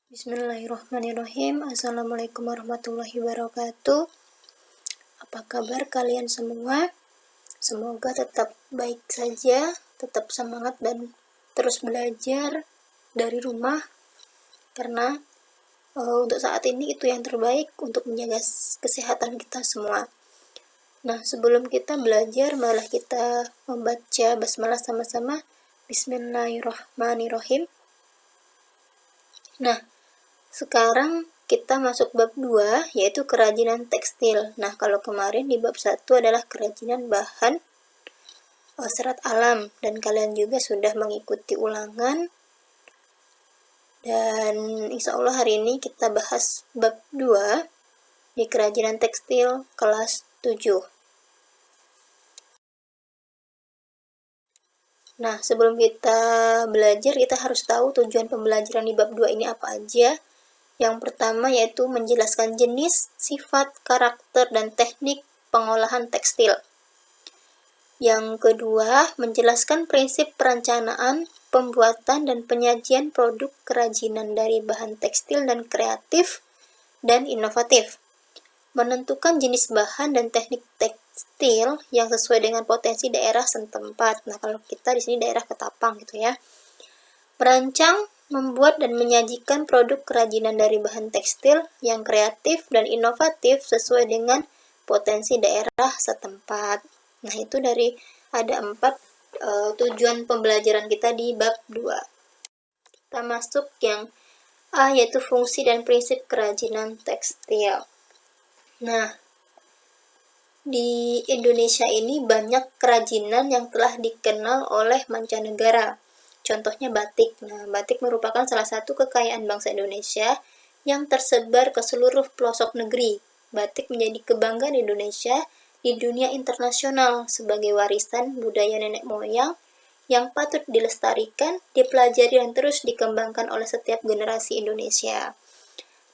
Bismillahirrahmanirrahim. Assalamualaikum warahmatullahi wabarakatuh. Apa kabar kalian semua? Semoga tetap baik saja, tetap semangat dan terus belajar dari rumah, karena untuk saat ini itu yang terbaik untuk menjaga kesehatan kita semua. Nah, sebelum kita belajar, malah kita membaca basmalah sama-sama. Bismillahirrahmanirrahim. Nah, sekarang kita masuk bab 2, yaitu kerajinan tekstil. Nah, kalau kemarin di bab 1 adalah kerajinan bahan serat alam, dan kalian juga sudah mengikuti ulangan. Dan insya Allah hari ini kita bahas bab 2 di kerajinan tekstil kelas 7. Nah, sebelum kita belajar, kita harus tahu tujuan pembelajaran di bab 2 ini apa aja. Yang pertama yaitu menjelaskan jenis, sifat, karakter, dan teknik pengolahan tekstil. Yang kedua, menjelaskan prinsip perencanaan, pembuatan, dan penyajian produk kerajinan dari bahan tekstil dan kreatif dan inovatif. Menentukan jenis bahan dan teknik tekstil yang sesuai dengan potensi daerah setempat. Nah, kalau kita di sini daerah Ketapang gitu ya. Merancang, membuat dan menyajikan produk kerajinan dari bahan tekstil yang kreatif dan inovatif sesuai dengan potensi daerah setempat. Nah, itu ada 4 tujuan pembelajaran kita di bab 2. Kita masuk yang A, yaitu fungsi dan prinsip kerajinan tekstil. Nah, di Indonesia ini banyak kerajinan yang telah dikenal oleh mancanegara. Contohnya batik. Nah, batik merupakan salah satu kekayaan bangsa Indonesia yang tersebar ke seluruh pelosok negeri. Batik menjadi kebanggaan Indonesia di dunia internasional sebagai warisan budaya nenek moyang yang patut dilestarikan, dipelajari, dan terus dikembangkan oleh setiap generasi Indonesia.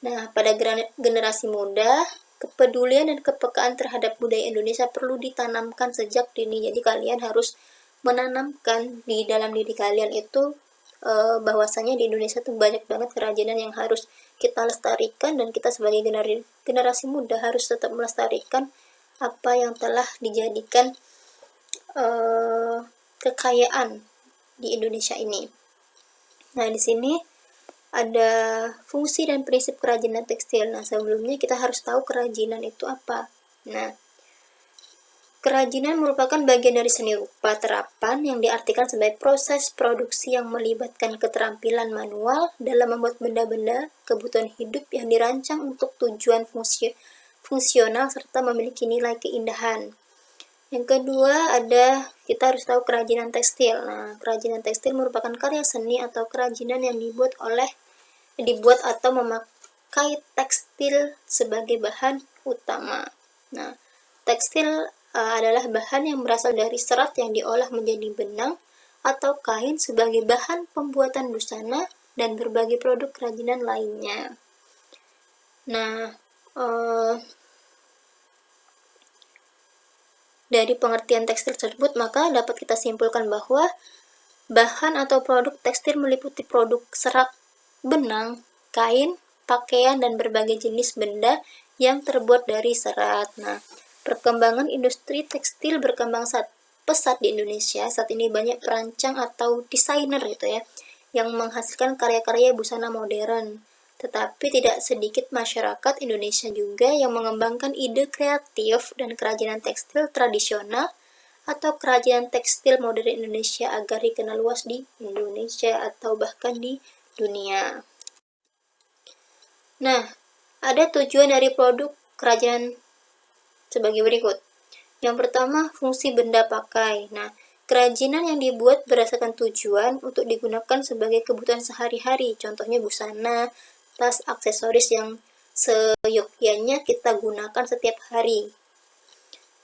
Nah, pada generasi muda, kepedulian dan kepekaan terhadap budaya Indonesia perlu ditanamkan sejak dini. Jadi kalian harus menanamkan di dalam diri kalian itu bahwasanya di Indonesia tuh banyak banget kerajinan yang harus kita lestarikan, dan kita sebagai generasi muda harus tetap melestarikan apa yang telah dijadikan kekayaan di Indonesia ini. Nah, di sini ada fungsi dan prinsip kerajinan tekstil. Nah, sebelumnya kita harus tahu kerajinan itu apa. Nah, kerajinan merupakan bagian dari seni rupa terapan yang diartikan sebagai proses produksi yang melibatkan keterampilan manual dalam membuat benda-benda kebutuhan hidup yang dirancang untuk tujuan fungsional serta memiliki nilai keindahan. Yang kedua kita harus tahu kerajinan tekstil. Nah, kerajinan tekstil merupakan karya seni atau kerajinan yang dibuat atau memakai tekstil sebagai bahan utama. Nah, tekstil adalah bahan yang berasal dari serat yang diolah menjadi benang atau kain sebagai bahan pembuatan busana dan berbagai produk kerajinan lainnya. Nah, dari pengertian tekstil tersebut, maka dapat kita simpulkan bahwa bahan atau produk tekstil meliputi produk serat, benang, kain, pakaian, dan berbagai jenis benda yang terbuat dari serat. Nah, perkembangan industri tekstil berkembang pesat di Indonesia. Saat ini banyak perancang atau desainer gitu ya, yang menghasilkan karya-karya busana modern. Tetapi tidak sedikit masyarakat Indonesia juga yang mengembangkan ide kreatif dan kerajinan tekstil tradisional atau kerajinan tekstil modern Indonesia agar dikenal luas di Indonesia atau bahkan di dunia. Nah, ada tujuan dari produk kerajinan sebagai berikut. Yang pertama, fungsi benda pakai. Nah, kerajinan yang dibuat berdasarkan tujuan untuk digunakan sebagai kebutuhan sehari-hari. Contohnya busana, tas, aksesoris yang seyogyanya kita gunakan setiap hari.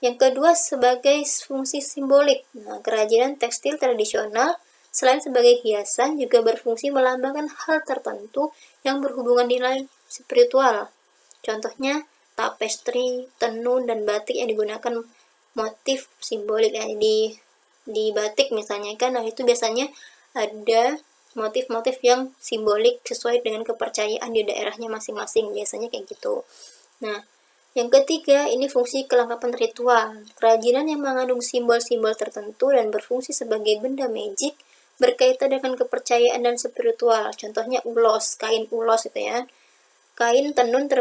Yang kedua, sebagai fungsi simbolik. Nah, kerajinan tekstil tradisional selain sebagai hiasan juga berfungsi melambangkan hal tertentu yang berhubungan nilai spiritual. Contohnya tapestri, tenun, dan batik yang digunakan motif simbolik. Di batik misalnya kan, nah itu biasanya ada motif-motif yang simbolik sesuai dengan kepercayaan di daerahnya masing-masing, biasanya kayak gitu. Nah, yang ketiga, ini fungsi kelengkapan ritual. Kerajinan yang mengandung simbol-simbol tertentu dan berfungsi sebagai benda magic berkaitan dengan kepercayaan dan spiritual. Contohnya ulos, kain ulos itu ya. Kain tenun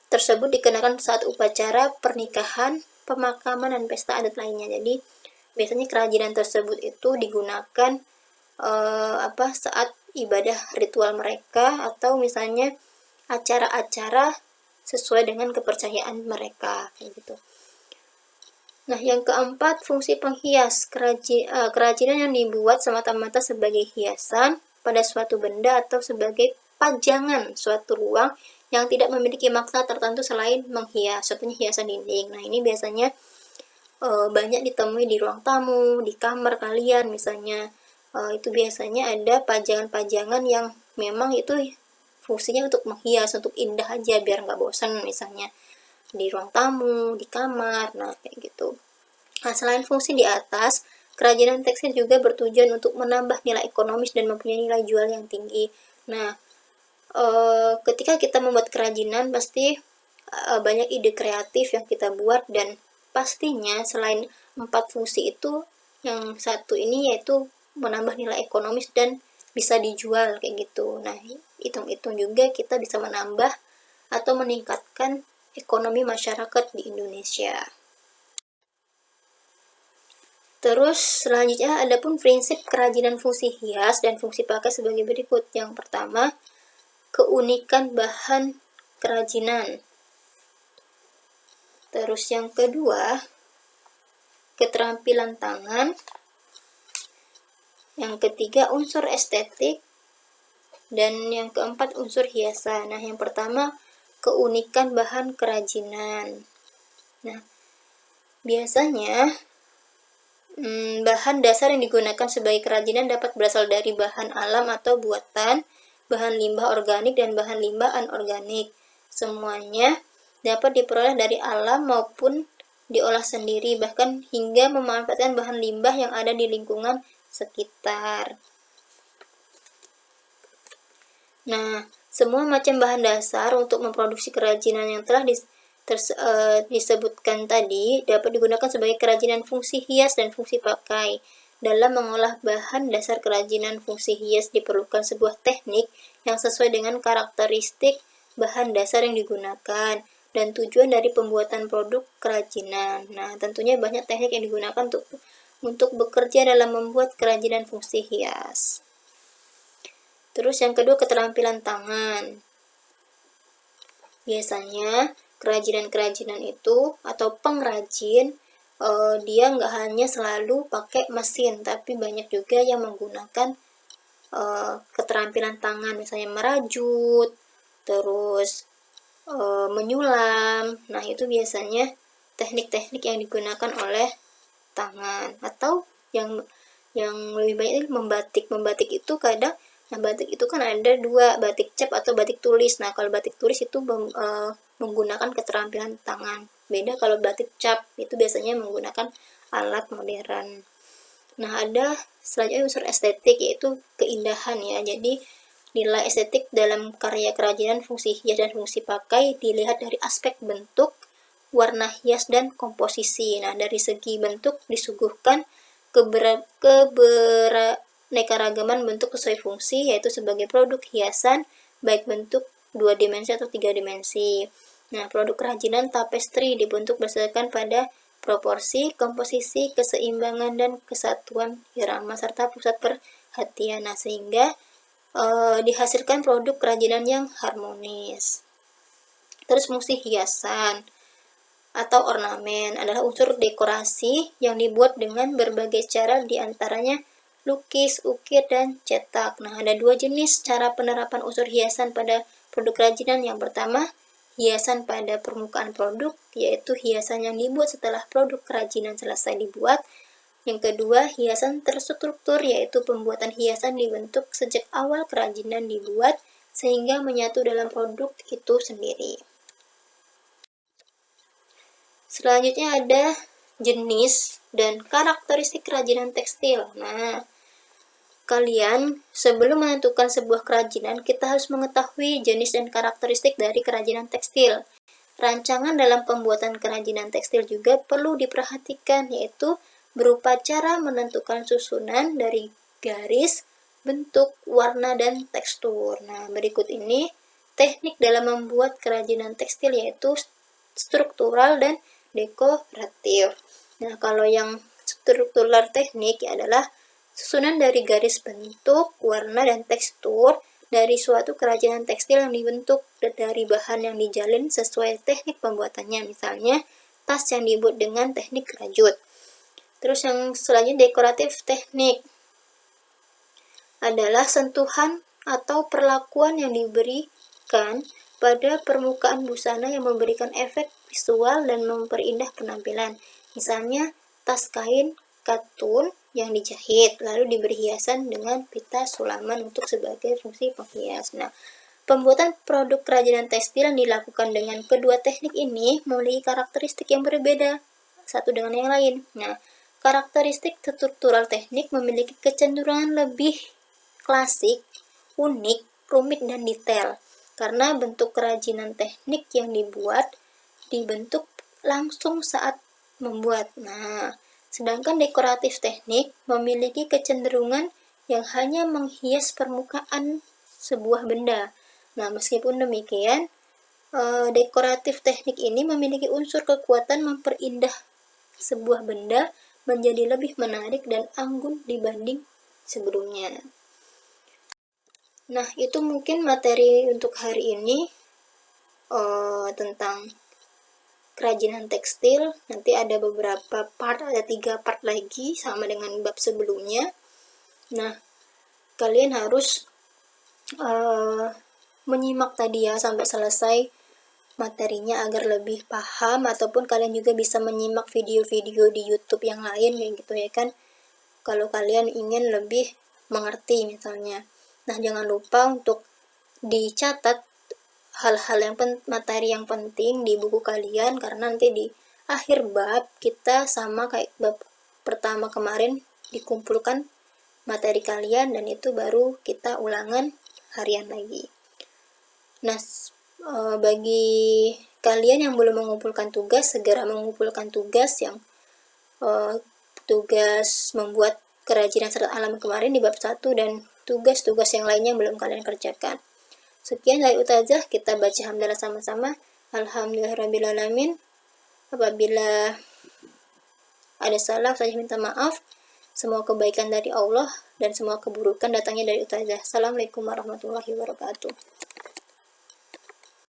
tersebut dikenakan saat upacara pernikahan, pemakaman, dan pesta adat lainnya. Jadi biasanya kerajinan tersebut itu digunakan saat ibadah ritual mereka atau misalnya acara-acara sesuai dengan kepercayaan mereka kayak gitu. Nah, yang keempat, fungsi penghias. Kerajinan yang dibuat semata-mata sebagai hiasan pada suatu benda atau sebagai pajangan suatu ruang yang tidak memiliki makna tertentu selain menghias. Contohnya hiasan dinding. Nah, ini biasanya banyak ditemui di ruang tamu, di kamar kalian misalnya. Itu biasanya ada pajangan-pajangan yang memang itu fungsinya untuk menghias, untuk indah aja biar nggak bosan misalnya di ruang tamu, di kamar, nah kayak gitu. Nah, selain fungsi di atas, kerajinan tekstil juga bertujuan untuk menambah nilai ekonomis dan mempunyai nilai jual yang tinggi. Nah, ketika kita membuat kerajinan pasti banyak ide kreatif yang kita buat, dan pastinya selain 4 fungsi itu, yang satu ini yaitu menambah nilai ekonomis dan bisa dijual kayak gitu. Nah, hitung-hitung juga kita bisa menambah atau meningkatkan ekonomi masyarakat di Indonesia. Terus selanjutnya ada pun prinsip kerajinan fungsi hias dan fungsi pakai sebagai berikut. Yang pertama, keunikan bahan kerajinan. Terus yang kedua, keterampilan tangan. Yang ketiga, unsur estetik. Dan yang keempat, unsur hiasan. Nah, yang pertama, keunikan bahan kerajinan. Nah, biasanya bahan dasar yang digunakan sebagai kerajinan dapat berasal dari bahan alam atau buatan, bahan limbah organik, dan bahan limbah anorganik. Semuanya dapat diperoleh dari alam maupun diolah sendiri, bahkan hingga memanfaatkan bahan limbah yang ada di lingkungan sekitar. Nah, semua macam bahan dasar untuk memproduksi kerajinan yang telah disebutkan tadi dapat digunakan sebagai kerajinan fungsi hias dan fungsi pakai. Dalam mengolah bahan dasar kerajinan fungsi hias diperlukan sebuah teknik yang sesuai dengan karakteristik bahan dasar yang digunakan dan tujuan dari pembuatan produk kerajinan. Nah, tentunya banyak teknik yang digunakan untuk bekerja dalam membuat kerajinan fungsi hias. Terus yang kedua, keterampilan tangan. Biasanya kerajinan-kerajinan itu atau pengrajin dia nggak hanya selalu pakai mesin, tapi banyak juga yang menggunakan keterampilan tangan, misalnya merajut, terus menyulam. Nah, itu biasanya teknik-teknik yang digunakan oleh tangan. Atau yang lebih banyak membatik. Membatik itu kadang, nah batik itu kan ada dua, batik cap atau batik tulis. Nah, kalau batik tulis itu menggunakan keterampilan tangan. Beda kalau batik cap, itu biasanya menggunakan alat modern. Nah, ada selanjutnya unsur estetik, yaitu keindahan ya. Jadi nilai estetik dalam karya kerajinan fungsi hias dan fungsi pakai dilihat dari aspek bentuk, warna hias, dan komposisi. Nah, dari segi bentuk disuguhkan keberaneka-ragaman bentuk sesuai fungsi, yaitu sebagai produk hiasan, baik bentuk 2 dimensi atau 3 dimensi. Nah, produk kerajinan tapestri dibentuk berdasarkan pada proporsi, komposisi, keseimbangan, dan kesatuan irama serta pusat perhatian. Nah, sehingga dihasilkan produk kerajinan yang harmonis. Terus fungsi hiasan atau ornamen adalah unsur dekorasi yang dibuat dengan berbagai cara, diantaranya lukis, ukir, dan cetak. Nah, ada dua jenis cara penerapan unsur hiasan pada produk kerajinan. Yang pertama, hiasan pada permukaan produk, yaitu hiasan yang dibuat setelah produk kerajinan selesai dibuat. Yang kedua, hiasan terstruktur, yaitu pembuatan hiasan dibentuk sejak awal kerajinan dibuat sehingga menyatu dalam produk itu sendiri. Selanjutnya ada jenis dan karakteristik kerajinan tekstil. Nah, kalian, sebelum menentukan sebuah kerajinan, kita harus mengetahui jenis dan karakteristik dari kerajinan tekstil. Rancangan dalam pembuatan kerajinan tekstil juga perlu diperhatikan, yaitu berupa cara menentukan susunan dari garis, bentuk, warna, dan tekstur. Nah, berikut ini teknik dalam membuat kerajinan tekstil, yaitu struktural dan dekoratif. Nah, kalau yang struktural teknik adalah susunan dari garis, bentuk, warna, dan tekstur dari suatu kerajinan tekstil yang dibentuk dari bahan yang dijalin sesuai teknik pembuatannya. Misalnya, tas yang dibuat dengan teknik rajut. Terus yang selanjutnya dekoratif teknik adalah sentuhan atau perlakuan yang diberikan pada permukaan busana yang memberikan efek visual dan memperindah penampilan. Misalnya, tas kain katun yang dijahit, lalu diberi hiasan dengan pita sulaman untuk sebagai fungsi penghias. Nah, pembuatan produk kerajinan tekstil yang dilakukan dengan kedua teknik ini memiliki karakteristik yang berbeda satu dengan yang lain. Nah, karakteristik struktural teknik memiliki kecenderungan lebih klasik, unik, rumit, dan detail. Karena bentuk kerajinan teknik yang dibentuk langsung saat membuat. Nah, sedangkan dekoratif teknik memiliki kecenderungan yang hanya menghias permukaan sebuah benda. Nah, meskipun demikian, dekoratif teknik ini memiliki unsur kekuatan memperindah sebuah benda menjadi lebih menarik dan anggun dibanding sebelumnya. Nah, itu mungkin materi untuk hari ini tentang kerajinan tekstil. Nanti ada beberapa part, ada 3 part lagi sama dengan bab sebelumnya. Nah, kalian harus menyimak tadi ya sampai selesai materinya agar lebih paham, ataupun kalian juga bisa menyimak video-video di YouTube yang lain kayak gitu ya kan, kalau kalian ingin lebih mengerti misalnya. Nah, jangan lupa untuk dicatat hal-hal yang materi yang penting di buku kalian, karena nanti di akhir bab kita sama kayak bab pertama kemarin dikumpulkan materi kalian, dan itu baru kita ulangan harian lagi. Nah, bagi kalian yang belum mengumpulkan tugas, segera mengumpulkan tugas yang tugas membuat kerajinan serat alam kemarin di bab 1 dan tugas-tugas yang lainnya yang belum kalian kerjakan. Sekian dari Ustazah, kita baca hamdalah sama-sama. Alhamdulillahirrabbilalamin. Apabila ada salah, saya minta maaf. Semua kebaikan dari Allah dan semua keburukan datangnya dari Ustazah. Assalamualaikum warahmatullahi wabarakatuh.